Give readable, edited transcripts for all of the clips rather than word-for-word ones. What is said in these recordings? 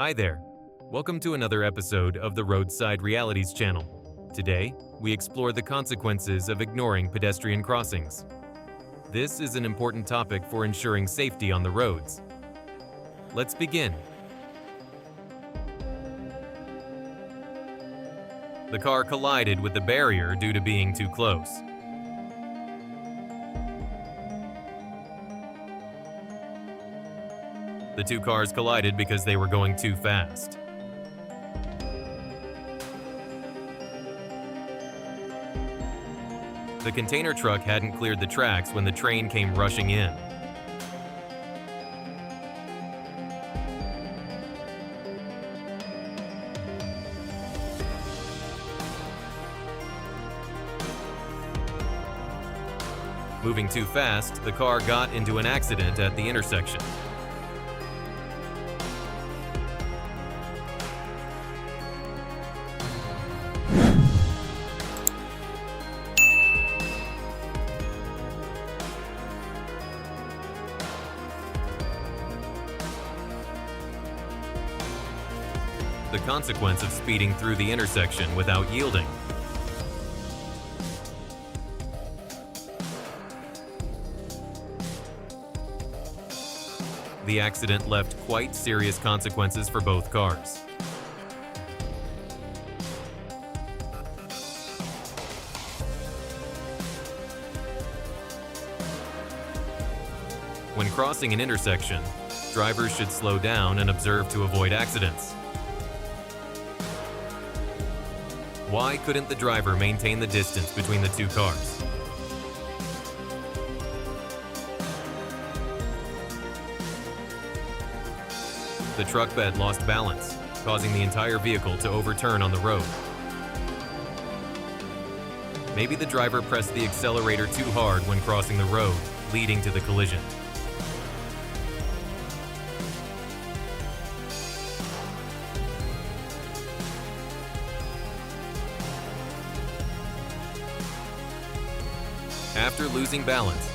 Hi there. Welcome to another episode of the Roadside Realities channel. Today, we explore the consequences of ignoring pedestrian crossings. This is an important topic for ensuring safety on the roads. Let's begin. The car collided with the barrier due to being too close. The two cars collided because they were going too fast. The container truck hadn't cleared the tracks when the train came rushing in. Moving too fast, the car got into an accident at the intersection. The consequence of speeding through the intersection without yielding. The accident left quite serious consequences for both cars. When crossing an intersection, drivers should slow down and observe to avoid accidents. Why couldn't the driver maintain the distance between the two cars? The truck bed lost balance, causing the entire vehicle to overturn on the road. Maybe the driver pressed the accelerator too hard when crossing the road, leading to the collision. After losing balance,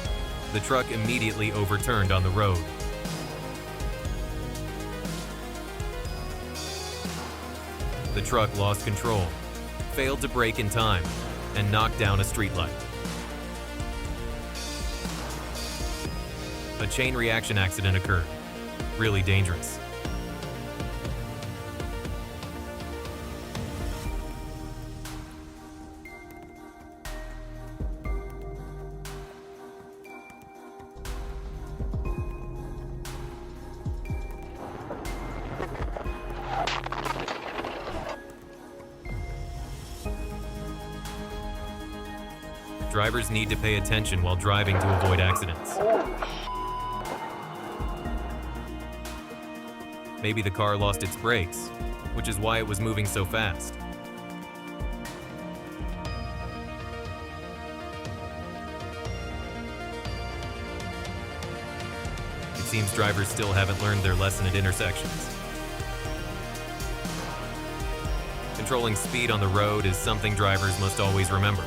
the truck immediately overturned on the road. The truck lost control, failed to brake in time, and knocked down a streetlight. A chain reaction accident occurred. Really dangerous. Drivers need to pay attention while driving to avoid accidents. Maybe the car lost its brakes, which is why it was moving so fast. It seems drivers still haven't learned their lesson at intersections. Controlling speed on the road is something drivers must always remember.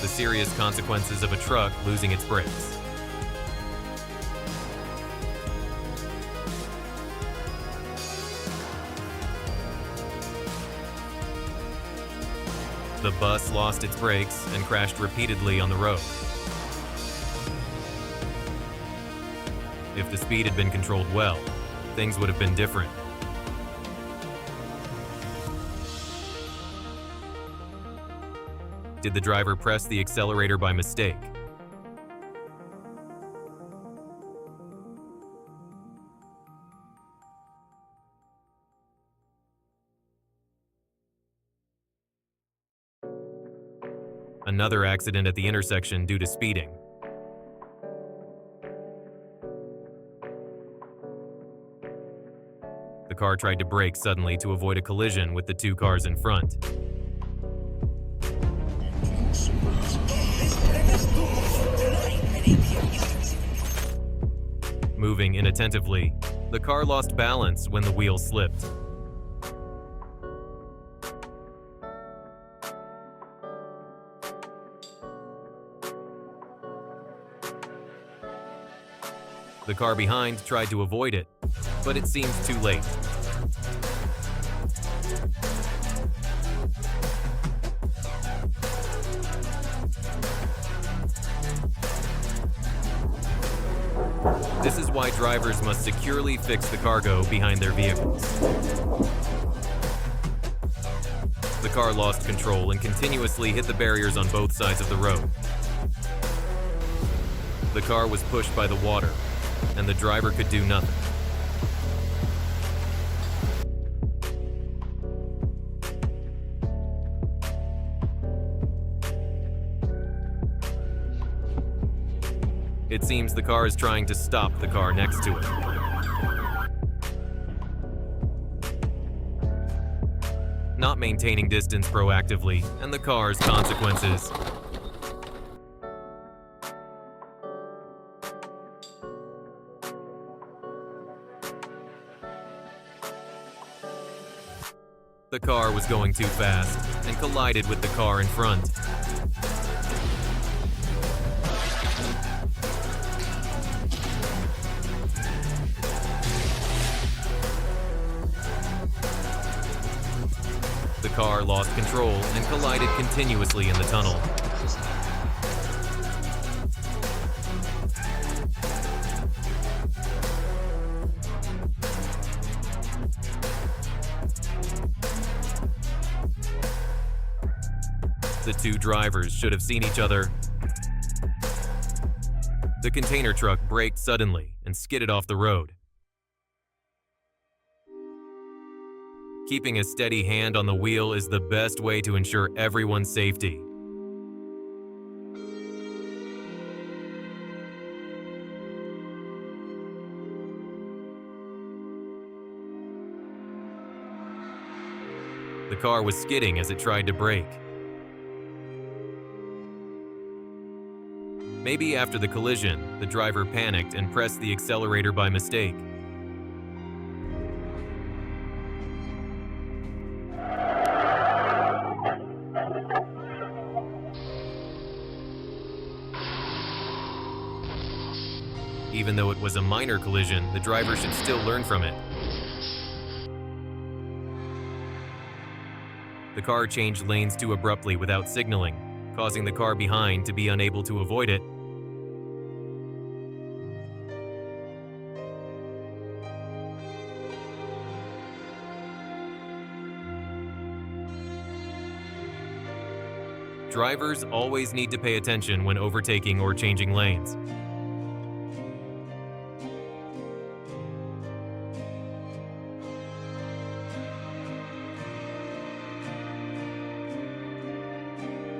The serious consequences of a truck losing its brakes. The bus lost its brakes and crashed repeatedly on the road. If the speed had been controlled well, things would have been different. Did the driver press the accelerator by mistake? Another accident at the intersection due to speeding. The car tried to brake suddenly to avoid a collision with the two cars in front. Moving inattentively, the car lost balance when the wheel slipped. The car behind tried to avoid it, but it seemed too late. This is why drivers must securely fix the cargo behind their vehicles. The car lost control and continuously hit the barriers on both sides of the road. The car was pushed by the water, and the driver could do nothing. It seems the car is trying to stop the car next to it. Not maintaining distance proactively, and the car's consequences. The car was going too fast and collided with the car in front. The car lost control and collided continuously in the tunnel. The two drivers should have seen each other. The container truck braked suddenly and skidded off the road. Keeping a steady hand on the wheel is the best way to ensure everyone's safety. The car was skidding as it tried to brake. Maybe after the collision, the driver panicked and pressed the accelerator by mistake. Even though it was a minor collision, the driver should still learn from it. The car changed lanes too abruptly without signaling, causing the car behind to be unable to avoid it. Drivers always need to pay attention when overtaking or changing lanes.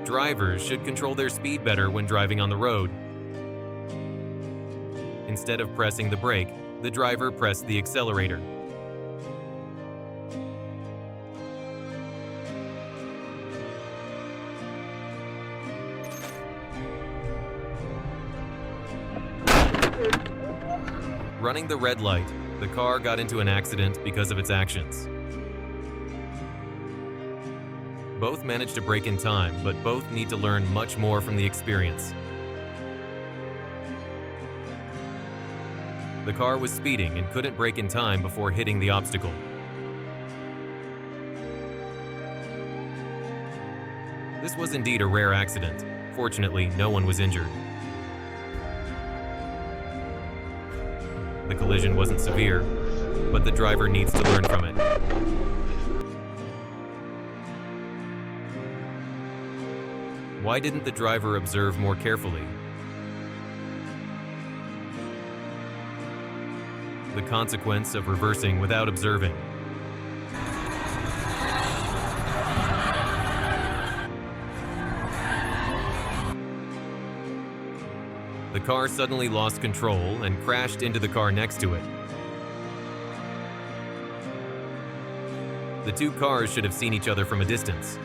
Drivers should control their speed better when driving on the road. Instead of pressing the brake, the driver pressed the accelerator. Running the red light, the car got into an accident because of its actions. Both managed to brake in time, but both need to learn much more from the experience. The car was speeding and couldn't brake in time before hitting the obstacle. This was indeed a rare accident. Fortunately, no one was injured. The collision wasn't severe, but the driver needs to learn from it. Why didn't the driver observe more carefully? The consequence of reversing without observing. The car suddenly lost control and crashed into the car next to it. The two cars should have seen each other from a distance.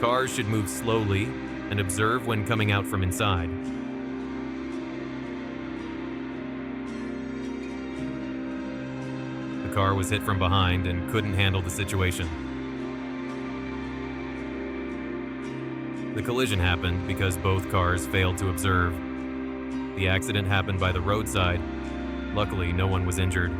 Cars should move slowly and observe when coming out from inside. The car was hit from behind and couldn't handle the situation. The collision happened because both cars failed to observe. The accident happened by the roadside. Luckily, no one was injured.